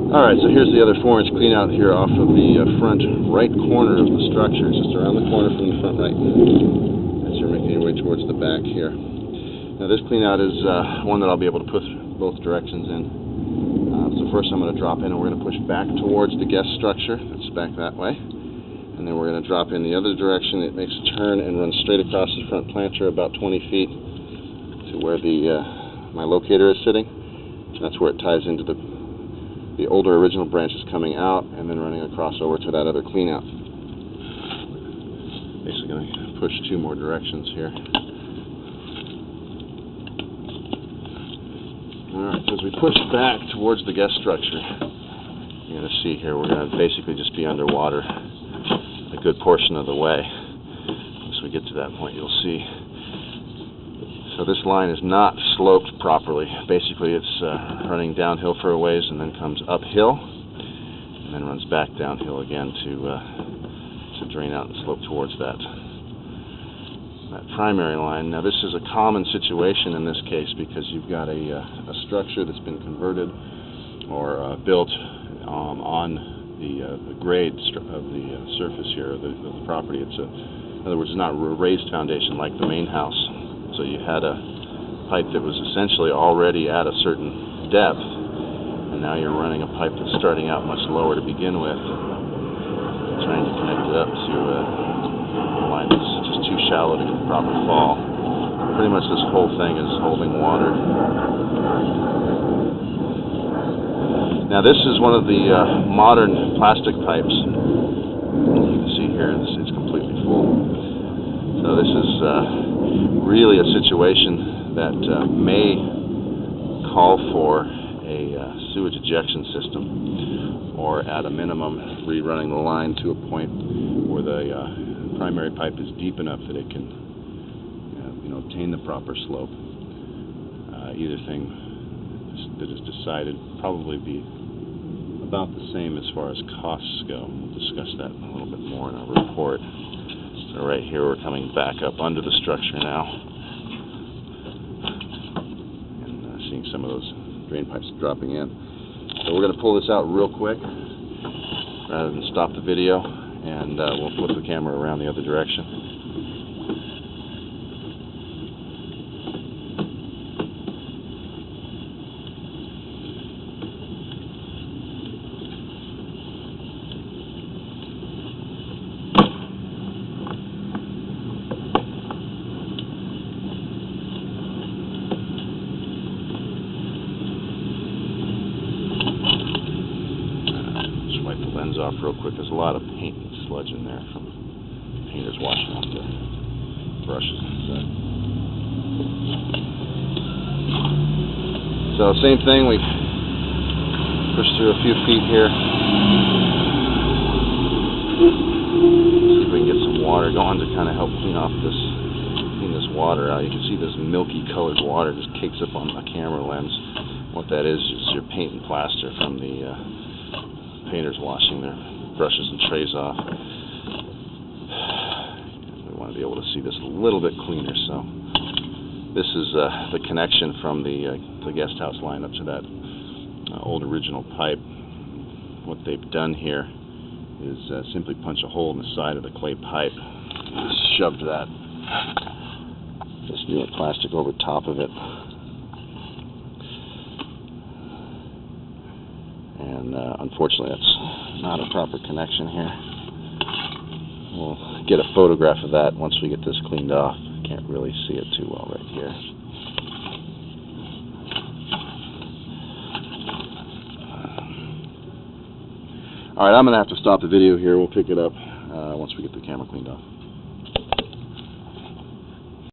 Alright, so here's the other 4-inch clean out here off of the front right corner of the structure, just around the corner from the front right, as you're making your way towards the back here. Now this clean out is one that I'll be able to put both directions in. So first I'm going to drop in and we're going to push back towards the guest structure, that's back that way, and then we're going to drop in the other direction. It makes a turn and runs straight across the front planter about 20 feet to where my locator is sitting. That's where it ties into the older original branches coming out and then running across over to that other clean out. Basically going to push 2 more directions here. Alright, so as we push back towards the guest structure, you're going to see here we're going to basically just be underwater a good portion of the way. Once we get to that point, you'll see. So this line is not sloped properly. Basically it's running downhill for a ways and then comes uphill and then runs back downhill again to drain out and slope towards that primary line. Now this is a common situation in this case because you've got a structure that's been converted or built on the grade of the surface here of the property. In other words, it's not a raised foundation like the main house. So you had a pipe that was essentially already at a certain depth, and now you're running a pipe that's starting out much lower to begin with, trying to connect it up to a line that's just too shallow to get the proper fall. Pretty much this whole thing is holding water. Now this is one of the modern plastic pipes. You can see here it's completely full. So this is really a situation that may call for a sewage ejection system, or at a minimum rerunning the line to a point where the primary pipe is deep enough that it can obtain the proper slope. Either thing that is decided probably be about the same as far as costs go. We'll discuss that a little bit more in our report. So right here we're coming back up under the structure now and seeing some of those drain pipes dropping in. So we're going to pull this out real quick rather than stop the video, and we'll flip the camera around the other direction. Wipe the lens off real quick. There's a lot of paint and sludge in there from painters washing off their brushes and stuff. So same thing, we push through a few feet here. See if we can get some water going to kind of help clean this water out. You can see this milky colored water just cakes up on the camera lens. What that is your paint and plaster from the painters washing their brushes and trays off. We want to be able to see this a little bit cleaner. So this is the connection from the guest house line up to that old original pipe. What they've done here is simply punch a hole in the side of the clay pipe, just shoved this newer plastic over top of it. And unfortunately that's not a proper connection here. We'll get a photograph of that once we get this cleaned off. Can't really see it too well right here. Alright, I'm going to have to stop the video here. We'll pick it up once we get the camera cleaned off.